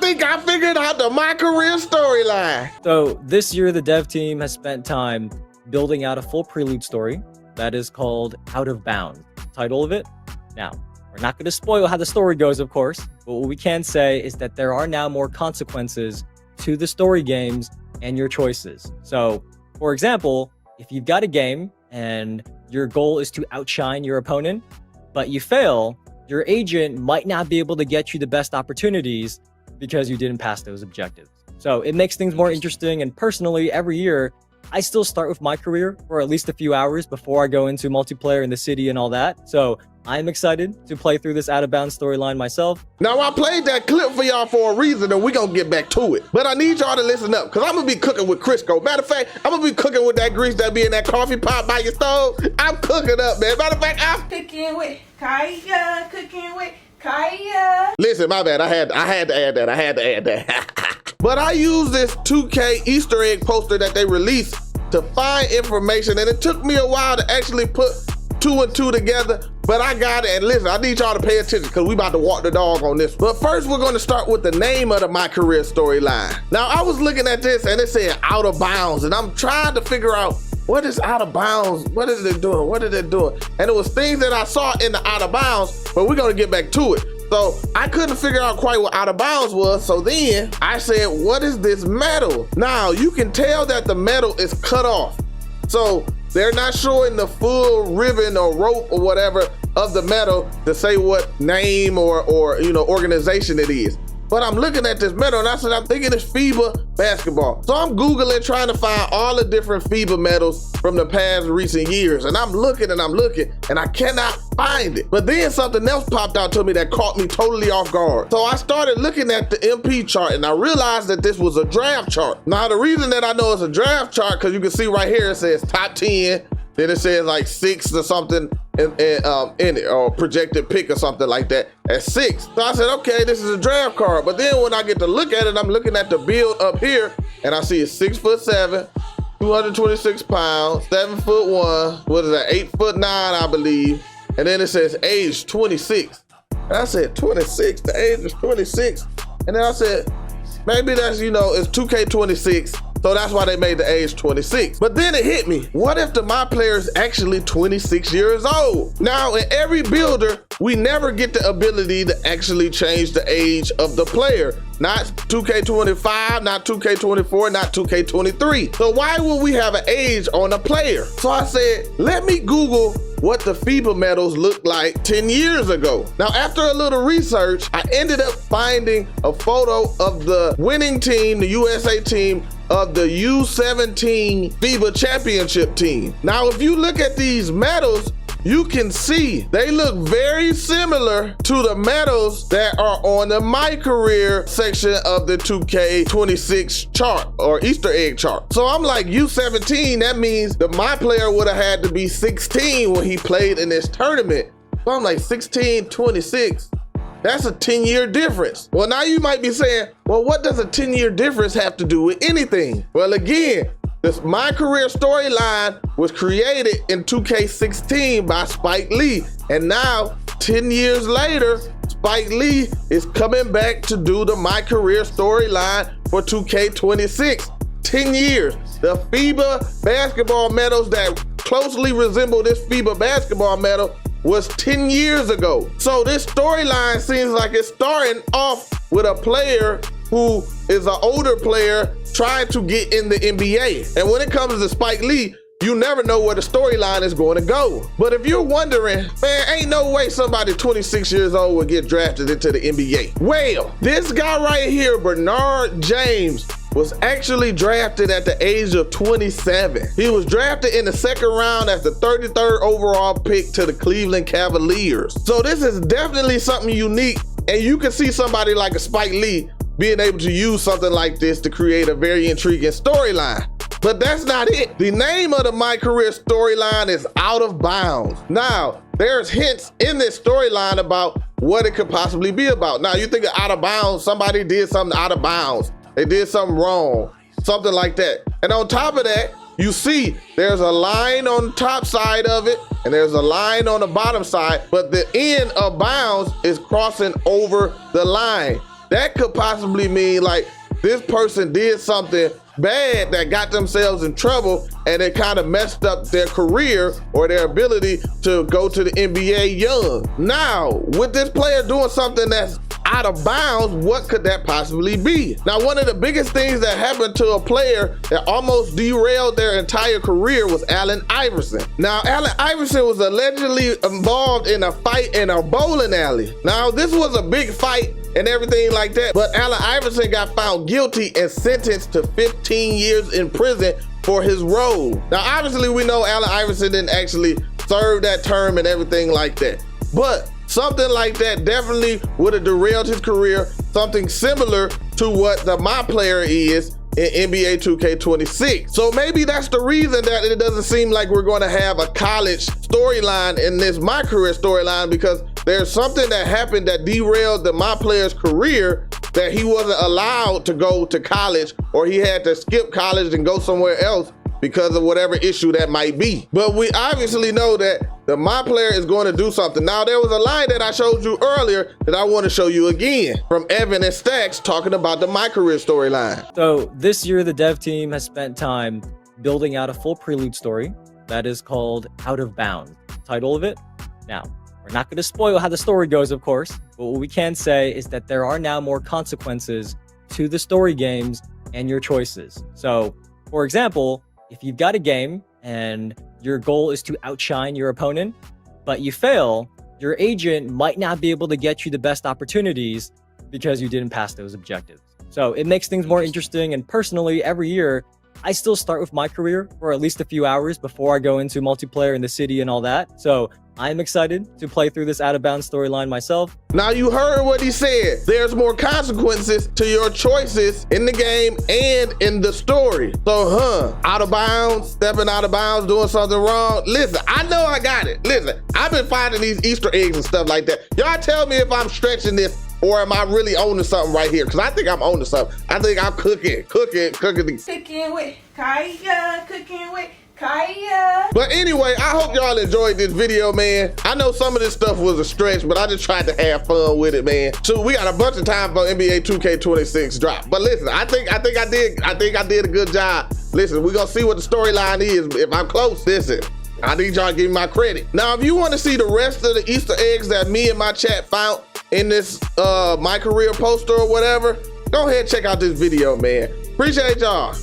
think I figured out the My Career storyline. So this year, the dev team has spent time building out a full prelude story that is called Out of Bounds. Title of it? Now, we're not going to spoil how the story goes, of course, but what we can say is that there are now more consequences to the story games and your choices. So, for example, if you've got a game and your goal is to outshine your opponent, but you fail, your agent might not be able to get you the best opportunities because you didn't pass those objectives. So it makes things more interesting. And personally, every year, I still start with my career for at least a few hours before I go into multiplayer in the city and all that. So I'm excited to play through this Out of Bounds storyline myself. Now, I played that clip for y'all for a reason, and we're going to get back to it. But I need y'all to listen up, because I'm going to be cooking with Crisco. Matter of fact, I'm going to be cooking with that grease that be in that coffee pot by your stove. I'm cooking up, man. Matter of fact, I'm cooking with Kaya, cooking with Kaya. Listen, my bad. I had to add that. But I used this 2K Easter egg poster that they released to find information, and it took me a while to actually put 2 and 2 together, but I got it. And listen, I need y'all to pay attention because we about to walk the dog on this. But first, we're going to start with the name of the My Career storyline. Now, I was looking at this and it said Out of Bounds, and I'm trying to figure out what is Out of Bounds? What is it doing? What is it doing? And it was things that I saw in the Out of Bounds, but we're going to get back to it. So I couldn't figure out quite what Out of Bounds was. So then I said, what is this metal? Now you can tell that the metal is cut off. So they're not showing the full ribbon or rope or whatever of the metal to say what name or organization it is. But I'm looking at this metal and I said, I'm thinking it's FIBA basketball. So I'm Googling trying to find all the different FIBA medals from the past recent years. And I'm looking and I cannot find it. But then something else popped out to me that caught me totally off guard. So I started looking at the MP chart and I realized that this was a draft chart. Now the reason that I know it's a draft chart, because you can see right here, it says top 10, then it says like 6 or something in it, or projected pick or something like that at 6. So I said, okay, this is a draft card. But then when I get to look at it, I'm looking at the build up here and I see it's 6'7", 226 pounds, 7'1", what is that, 8'9", I believe. And then it says age 26. And I said, 26, the age is 26. And then I said, maybe that's, it's 2K26. So that's why they made the age 26. But then it hit me. What if the MyPlayer is actually 26 years old? Now, in every builder, we never get the ability to actually change the age of the player. Not 2K25, not 2K24, not 2K23. So why would we have an age on a player? So I said, let me Google what the FIBA medals looked like 10 years ago. Now, after a little research, I ended up finding a photo of the winning team, the USA team, of the U17 FIBA championship team. Now, if you look at these medals, you can see they look very similar to the medals that are on the My Career section of the 2K26 chart or Easter egg chart. So I'm like, U17, that means the MyPlayer would have had to be 16 when he played in this tournament. So I'm like, 16, 26. That's a 10-year difference. Well, now you might be saying, well, what does a 10-year difference have to do with anything? Well, again, this My Career storyline was created in 2K16 by Spike Lee. And now, 10 years later, Spike Lee is coming back to do the My Career storyline for 2K26. 10 years. The FIBA basketball medals that closely resemble this FIBA basketball medal was 10 years ago. So this storyline seems like it's starting off with a player who is an older player trying to get in the NBA. And when it comes to Spike Lee, you never know where the storyline is going to go. But if you're wondering, man, ain't no way somebody 26 years old would get drafted into the NBA. Well, this guy right here, Bernard James, was actually drafted at the age of 27. He was drafted in the second round as the 33rd overall pick to the Cleveland Cavaliers. So this is definitely something unique, and you can see somebody like a Spike Lee being able to use something like this to create a very intriguing storyline. But that's not it. The name of the My Career storyline is Out of Bounds. Now, there's hints in this storyline about what it could possibly be about. Now, you think of Out of Bounds, somebody did something out of bounds. They did something wrong, something like that. And on top of that, you see there's a line on the top side of it and there's a line on the bottom side, but the end of bounds is crossing over the line. that could possibly mean like this person did something bad that got themselves in trouble and it kind of messed up their career or their ability to go to the NBA young. Now, with this player doing something that's out of bounds, what could that possibly be? Now, one of the biggest things that happened to a player that almost derailed their entire career was Allen Iverson. Now, Allen Iverson was allegedly involved in a fight in a bowling alley. Now, this was a big fight and everything like that, but Allen Iverson got found guilty and sentenced to 15 years in prison for his role. Now, obviously, we know Allen Iverson didn't actually serve that term and everything like that, but something like that definitely would have derailed his career, something similar to what the MyPlayer is in NBA 2K26. So maybe that's the reason that it doesn't seem like we're going to have a college storyline in this MyCareer storyline, because there's something that happened that derailed the MyPlayer's career, that he wasn't allowed to go to college, or he had to skip college and go somewhere else because of whatever issue that might be. But we obviously know that the MyPlayer is going to do something. Now, there was a line that I showed you earlier that I want to show you again from Evan and Stacks talking about the MyCareer storyline. So this year, the dev team has spent time building out a full prelude story that is called Out of Bounds. Title of it? Now, we're not going to spoil how the story goes, of course, but what we can say is that there are now more consequences to the story games and your choices. So, for example, if you've got a game and your goal is to outshine your opponent, but you fail, your agent might not be able to get you the best opportunities because you didn't pass those objectives. So it makes things more interesting. And personally, every year, I still start with MyCareer for at least a few hours before I go into multiplayer in the city and all that. So I'm excited to play through this Out of Bounds storyline myself. Now, you heard what he said. There's more consequences to your choices in the game and in the story. So, out of bounds, stepping out of bounds, doing something wrong. Listen, I know I got it. Listen, I've been finding these Easter eggs and stuff like that. Y'all tell me if I'm stretching this or am I really owning something right here? Because I think I'm owning something. I think I'm cooking. Cooking with Kaya, cooking with Kaya. But anyway, I hope y'all enjoyed this video, man. I know some of this stuff was a stretch, but I just tried to have fun with it, man. So we got a bunch of time for NBA 2K26 drop. But listen, I think I did a good job. Listen, we're gonna see what the storyline is. If I'm close, listen, I need y'all to give me my credit. Now, if you want to see the rest of the Easter eggs that me and my chat found in this MyCareer poster or whatever, go ahead and check out this video, man. Appreciate y'all.